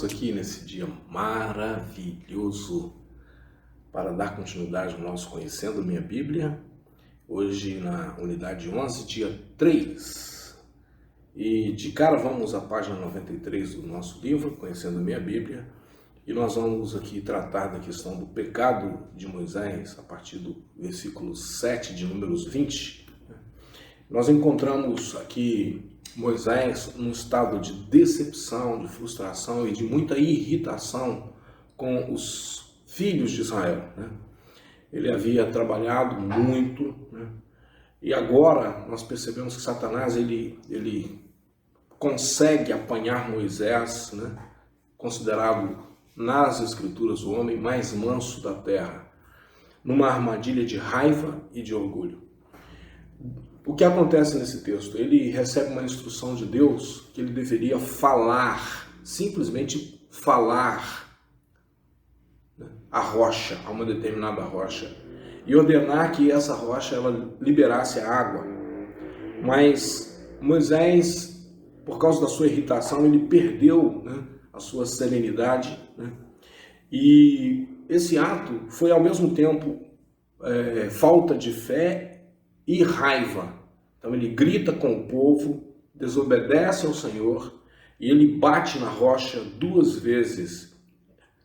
estamos aqui nesse dia maravilhoso para dar continuidade ao nosso Conhecendo Minha Bíblia, hoje na unidade 11, dia 3. E de cara vamos à página 93 do nosso livro, Conhecendo Minha Bíblia, e nós vamos aqui tratar da questão do pecado de Moisés, a partir do versículo 7 de Números 20. Nós encontramos aqui Moisés num estado de decepção, de frustração e de muita irritação com os filhos de Israel, né? Ele havia trabalhado muito, né? E agora nós percebemos que Satanás ele consegue apanhar Moisés, né? Considerado nas Escrituras o homem mais manso da terra, numa armadilha de raiva e de orgulho. O que acontece nesse texto? Ele recebe uma instrução de Deus que ele deveria falar, simplesmente falar, né, a rocha, a uma determinada rocha, e ordenar que essa rocha ela liberasse a água. Mas Moisés, por causa da sua irritação, ele perdeu, né, a sua serenidade, né, e esse ato foi ao mesmo tempo falta de fé e raiva. Então ele grita com o povo, desobedece ao Senhor e ele bate na rocha 2 vezes,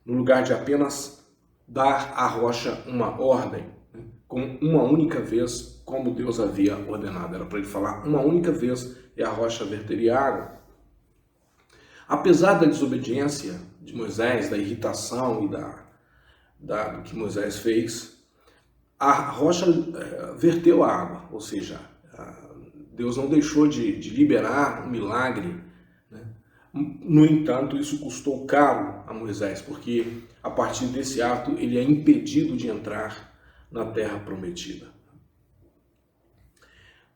no lugar de apenas dar à rocha uma ordem, né? Com uma única vez, como Deus havia ordenado. Era para ele falar uma única vez e a rocha verteria água. Apesar da desobediência de Moisés, da irritação e do que Moisés fez, a rocha verteu a água, ou seja, Deus não deixou de liberar um milagre, né? No entanto, isso custou caro a Moisés, porque a partir desse ato ele é impedido de entrar na terra prometida.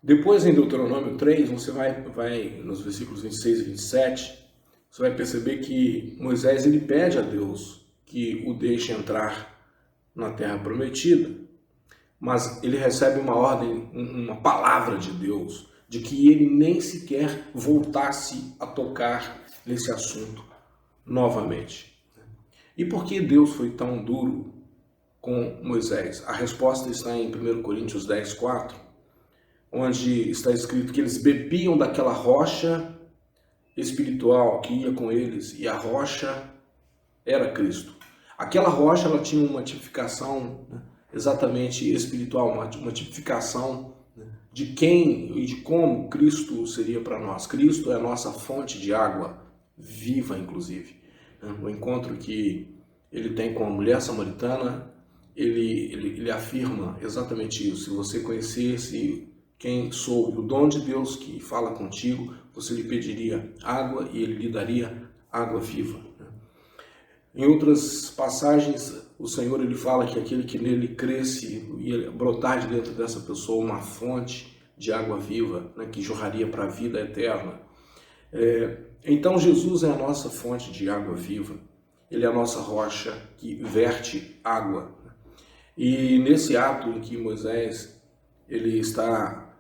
Depois, em Deuteronômio 3, você vai nos versículos 26 e 27, você vai perceber que Moisés ele pede a Deus que o deixe entrar na terra prometida. Mas ele recebe uma ordem, uma palavra de Deus, de que ele nem sequer voltasse a tocar nesse assunto novamente. E por que Deus foi tão duro com Moisés? A resposta está em 1 Coríntios 10, 4, onde está escrito que eles bebiam daquela rocha espiritual que ia com eles, e a rocha era Cristo. Aquela rocha ela tinha uma tipificação, né, exatamente espiritual, uma tipificação, né, de quem e de como Cristo seria para nós. Cristo é a nossa fonte de água viva, inclusive. O encontro que ele tem com a mulher samaritana, ele afirma exatamente isso. Se você conhecesse quem sou, o dom de Deus que fala contigo, você lhe pediria água e ele lhe daria água viva. Em outras passagens, o Senhor ele fala que aquele que nele cresce ia brotar de dentro dessa pessoa uma fonte de água viva, né, que jorraria para a vida eterna. Então Jesus é a nossa fonte de água viva. Ele é a nossa rocha que verte água. E nesse ato em que Moisés ele está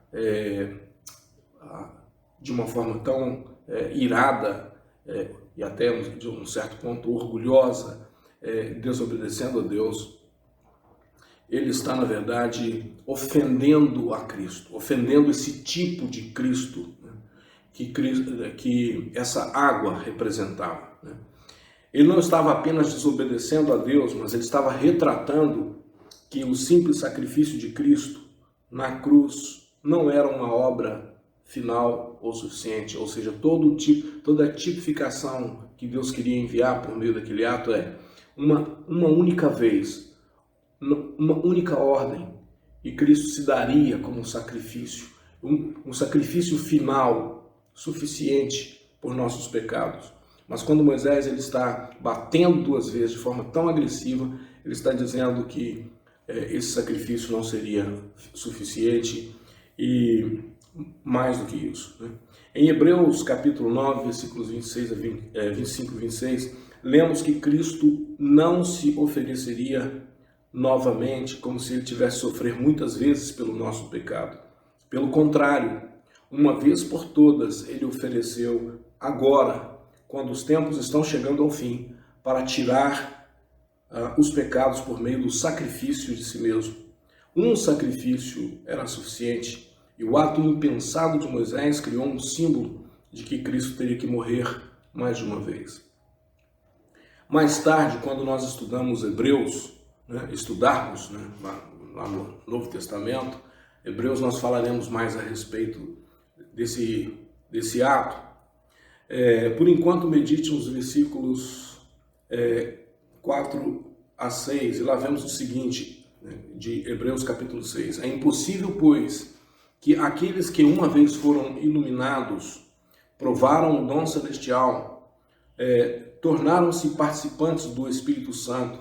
de uma forma tão irada, e até de um certo ponto orgulhosa, desobedecendo a Deus, ele está, na verdade, ofendendo a Cristo, ofendendo esse tipo de Cristo, né, que essa água representava, né? Ele não estava apenas desobedecendo a Deus, mas ele estava retratando que o simples sacrifício de Cristo na cruz não era uma obra final ou suficiente, ou seja, toda a tipificação que Deus queria enviar por meio daquele ato é uma única vez, uma única ordem, e Cristo se daria como um sacrifício, um sacrifício final suficiente por nossos pecados. Mas quando Moisés ele está batendo 2 vezes de forma tão agressiva, ele está dizendo que esse sacrifício não seria suficiente e mais do que isso, né? Em Hebreus capítulo 9, versículos 25 e 26, lemos que Cristo não se ofereceria novamente como se ele tivesse sofrer muitas vezes pelo nosso pecado. Pelo contrário, uma vez por todas, ele ofereceu agora quando os tempos estão chegando ao fim, para tirar os pecados por meio do sacrifício de si mesmo. Um sacrifício era suficiente, e o ato impensado de Moisés criou um símbolo de que Cristo teria que morrer mais de uma vez. Mais tarde, quando nós estudamos Hebreus, estudarmos lá no Novo Testamento, Hebreus, nós falaremos mais a respeito desse ato. Por enquanto, medite nos versículos 4 a 6, e lá vemos o seguinte, de Hebreus capítulo 6. É impossível, pois, que aqueles que uma vez foram iluminados, provaram o dom celestial, tornaram-se participantes do Espírito Santo,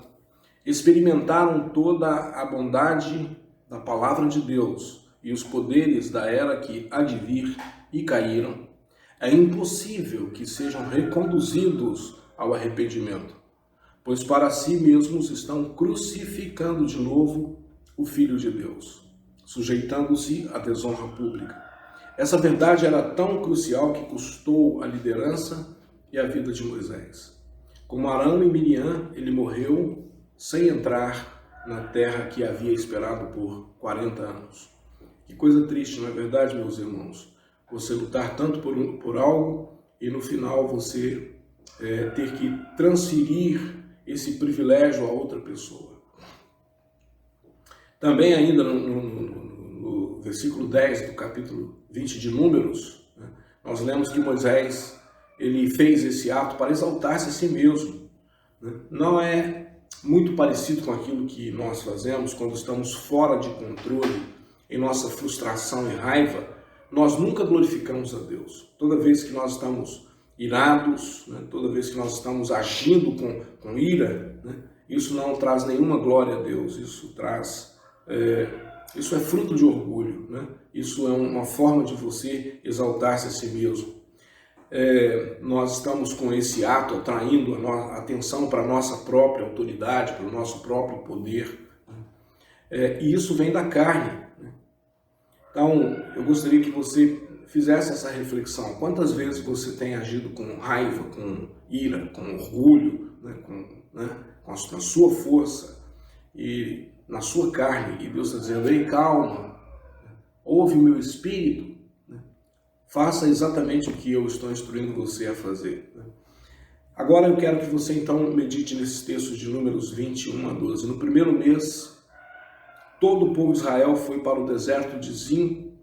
experimentaram toda a bondade da palavra de Deus e os poderes da era que há de vir e caíram, é impossível que sejam reconduzidos ao arrependimento, pois para si mesmos estão crucificando de novo o Filho de Deus, sujeitando-se à desonra pública. Essa verdade era tão crucial que custou a liderança e a vida de Moisés. Como Arão e Miriam, ele morreu sem entrar na terra que havia esperado por 40 anos. Que coisa triste, não é verdade, meus irmãos? Você lutar tanto por algo e no final você ter que transferir esse privilégio a outra pessoa. Também ainda no versículo 10 do capítulo 20 de Números, nós lemos que Moisés ele fez esse ato para exaltar-se a si mesmo. Não é muito parecido com aquilo que nós fazemos quando estamos fora de controle, em nossa frustração e raiva. Nós nunca glorificamos a Deus. Toda vez que nós estamos irados, toda vez que nós estamos agindo com ira, isso não traz nenhuma glória a Deus. Isso é fruto de orgulho, Isso é uma forma de você exaltar-se a si mesmo. Nós estamos com esse ato atraindo a atenção para a nossa própria autoridade, para o nosso próprio poder, e isso vem da carne. Então, eu gostaria que você fizesse essa reflexão. Quantas vezes você tem agido com raiva, com ira, com orgulho, com a sua força e na sua carne, e Deus está dizendo: ei, calma, ouve o meu espírito, faça exatamente o que eu estou instruindo você a fazer. Agora eu quero que você então medite nesses textos de Números 21 a 12. No primeiro mês, todo o povo de Israel foi para o deserto de Zim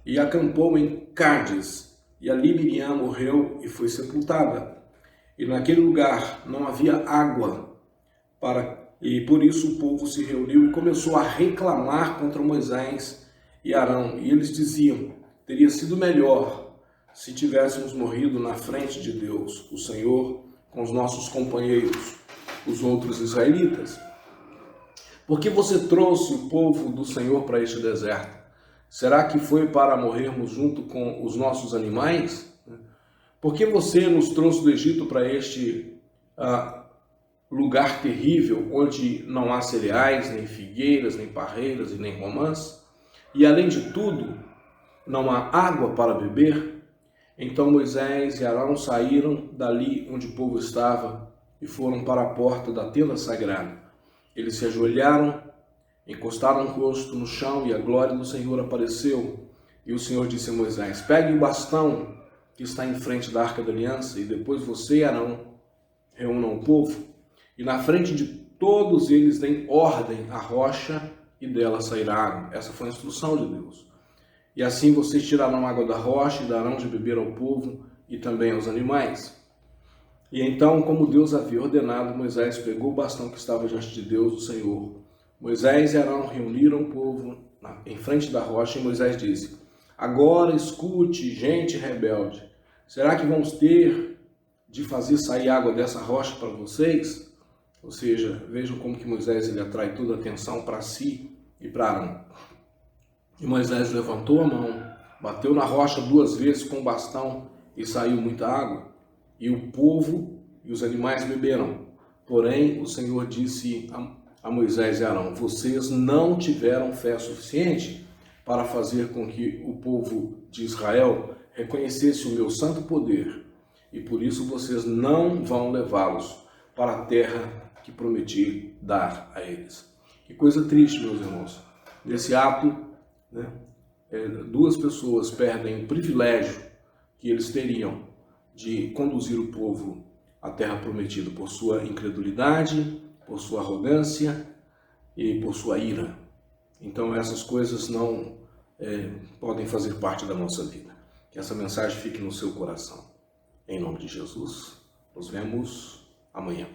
e acampou em Cádiz, e ali Miriam morreu e foi sepultada. E naquele lugar não havia água, e por isso o povo se reuniu e começou a reclamar contra Moisés e Arão. E eles diziam: teria sido melhor se tivéssemos morrido na frente de Deus, o Senhor, com os nossos companheiros, os outros israelitas. Por que você trouxe o povo do Senhor para este deserto? Será que foi para morrermos junto com os nossos animais? Por que você nos trouxe do Egito para este lugar terrível, onde não há cereais, nem figueiras, nem parreiras e nem romãs? E além de tudo, não há água para beber? Então Moisés e Arão saíram dali onde o povo estava e foram para a porta da tenda sagrada. Eles se ajoelharam, encostaram o rosto no chão, e a glória do Senhor apareceu. E o Senhor disse a Moisés: pegue o bastão que está em frente da Arca da Aliança, e depois você e Arão reúnam o povo, e na frente de todos eles deem ordem à rocha, e dela sairá água. Essa foi a instrução de Deus. E assim vocês tirarão água da rocha e darão de beber ao povo e também aos animais. E então, como Deus havia ordenado, Moisés pegou o bastão que estava diante de Deus, o Senhor. Moisés e Arão reuniram o povo em frente da rocha, e Moisés disse: agora escute, gente rebelde, será que vamos ter de fazer sair água dessa rocha para vocês? Ou seja, vejam como que Moisés ele atrai toda a atenção para si e para Arão. E Moisés levantou a mão, bateu na rocha 2 vezes com o bastão, e saiu muita água, e o povo e os animais beberam. Porém, o Senhor disse a Moisés e Arão: vocês não tiveram fé suficiente para fazer com que o povo de Israel reconhecesse o meu santo poder, e por isso vocês não vão levá-los para a terra que prometi dar a eles. Que coisa triste, meus irmãos. Nesse ato, né, duas pessoas perdem o privilégio que eles teriam de conduzir o povo à terra prometida por sua incredulidade, por sua arrogância e por sua ira. Então essas coisas não podem fazer parte da nossa vida. Que essa mensagem fique no seu coração. Em nome de Jesus, nos vemos amanhã.